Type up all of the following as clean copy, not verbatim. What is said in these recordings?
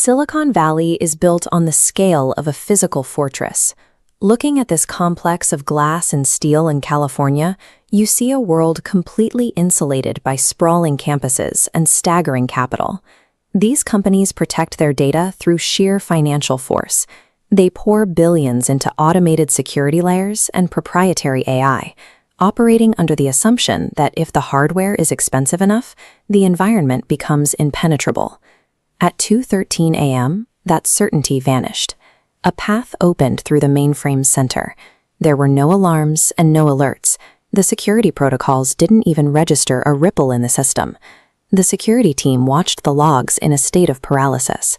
Silicon Valley is built on the scale of a physical fortress. Looking at this complex of glass and steel in California, you see a world completely insulated by sprawling campuses and staggering capital. These companies protect their data through sheer financial force. They pour billions into automated security layers and proprietary AI, operating under the assumption that if the hardware is expensive enough, the environment becomes impenetrable. At 2:13 a.m., that certainty vanished. A path opened through the mainframe's center. There were no alarms and no alerts. The security protocols didn't even register a ripple in the system. The security team watched the logs in a state of paralysis.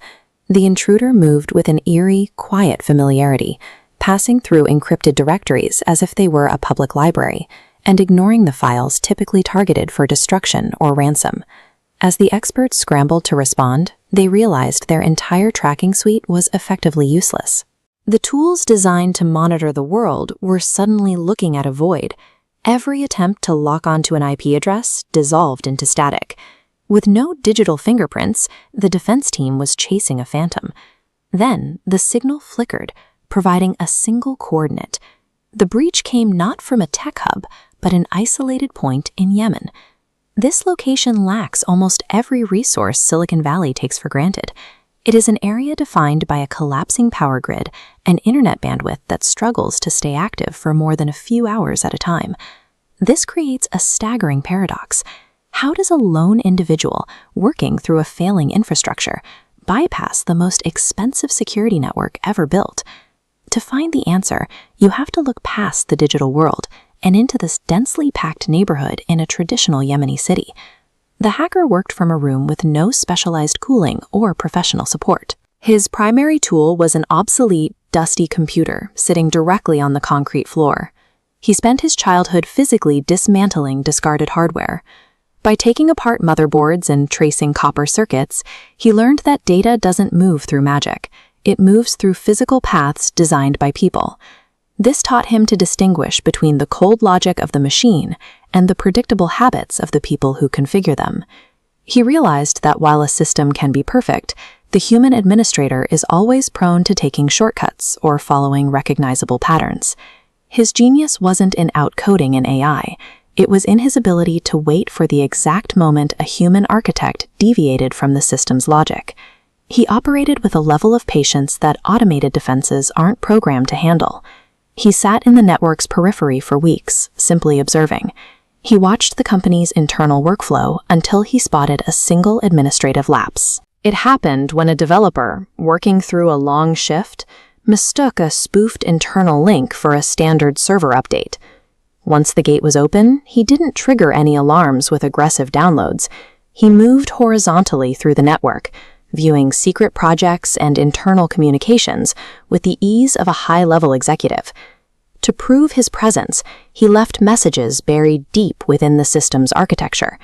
The intruder moved with an eerie, quiet familiarity, passing through encrypted directories as if they were a public library, and ignoring the files typically targeted for destruction or ransom. As the experts scrambled to respond, they realized their entire tracking suite was effectively useless. The tools designed to monitor the world were suddenly looking at a void. Every attempt to lock onto an IP address dissolved into static. With no digital fingerprints, the defense team was chasing a phantom. Then, the signal flickered, providing a single coordinate. The breach came not from a tech hub, but an isolated point in Yemen. This location lacks almost every resource Silicon Valley takes for granted. It is an area defined by a collapsing power grid and internet bandwidth that struggles to stay active for more than a few hours at a time. This creates a staggering paradox. How does a lone individual working through a failing infrastructure bypass the most expensive security network ever built? To find the answer, you have to look past the digital world and into this densely packed neighborhood in a traditional Yemeni city. The hacker worked from a room with no specialized cooling or professional support. His primary tool was an obsolete, dusty computer sitting directly on the concrete floor. He spent his childhood physically dismantling discarded hardware. By taking apart motherboards and tracing copper circuits, he learned that data doesn't move through magic. It moves through physical paths designed by people. This taught him to distinguish between the cold logic of the machine and the predictable habits of the people who configure them. He realized that while a system can be perfect, the human administrator is always prone to taking shortcuts or following recognizable patterns. His genius wasn't in outcoding an AI. It was in his ability to wait for the exact moment a human architect deviated from the system's logic. He operated with a level of patience that automated defenses aren't programmed to handle. He sat in the network's periphery for weeks, simply observing. He watched the company's internal workflow until he spotted a single administrative lapse. It happened when a developer, working through a long shift, mistook a spoofed internal link for a standard server update. Once the gate was open, he didn't trigger any alarms with aggressive downloads. He moved horizontally through the network, viewing secret projects and internal communications with the ease of a high-level executive. To prove his presence, he left messages buried deep within the system's architecture.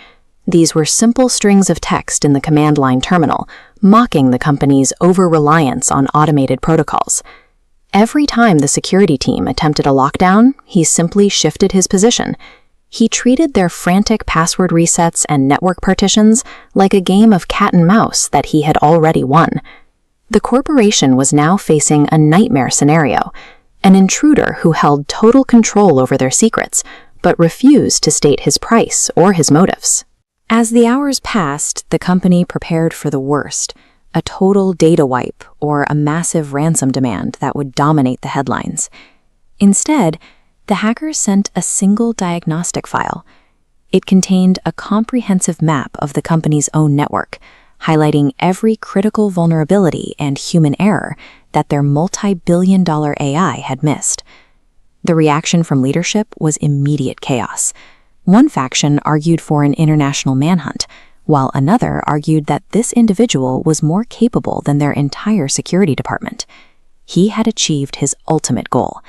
These were simple strings of text in the command line terminal, mocking the company's over-reliance on automated protocols. Every time the security team attempted a lockdown, he simply shifted his position. He treated their frantic password resets and network partitions like a game of cat and mouse that he had already won. The corporation was now facing a nightmare scenario, an intruder who held total control over their secrets, but refused to state his price or his motives. As the hours passed, the company prepared for the worst, a total data wipe or a massive ransom demand that would dominate the headlines. Instead, the hackers sent a single diagnostic file. It contained a comprehensive map of the company's own network, highlighting every critical vulnerability and human error that their multi-billion-dollar AI had missed. The reaction from leadership was immediate chaos. One faction argued for an international manhunt, while another argued that this individual was more capable than their entire security department. He had achieved his ultimate goal.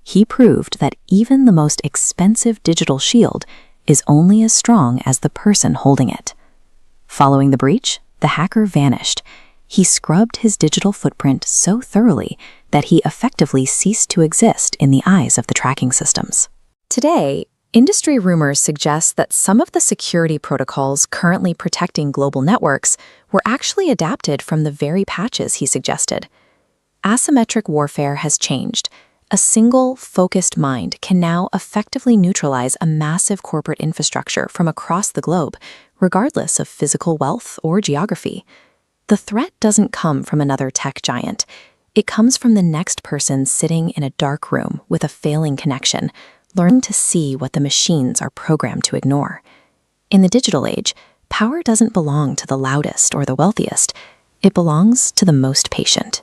He proved that even the most expensive digital shield is only as strong as the person holding it. Following the breach, the hacker vanished. He scrubbed his digital footprint so thoroughly that he effectively ceased to exist in the eyes of the tracking systems. Today, Industry rumors suggest that some of the security protocols currently protecting global networks were actually adapted from the very patches he suggested. Asymmetric warfare has changed. A single, focused mind can now effectively neutralize a massive corporate infrastructure from across the globe, regardless of physical wealth or geography. The threat doesn't come from another tech giant. It comes from the next person sitting in a dark room with a failing connection, learning to see what the machines are programmed to ignore. In the digital age, power doesn't belong to the loudest or the wealthiest. It belongs to the most patient.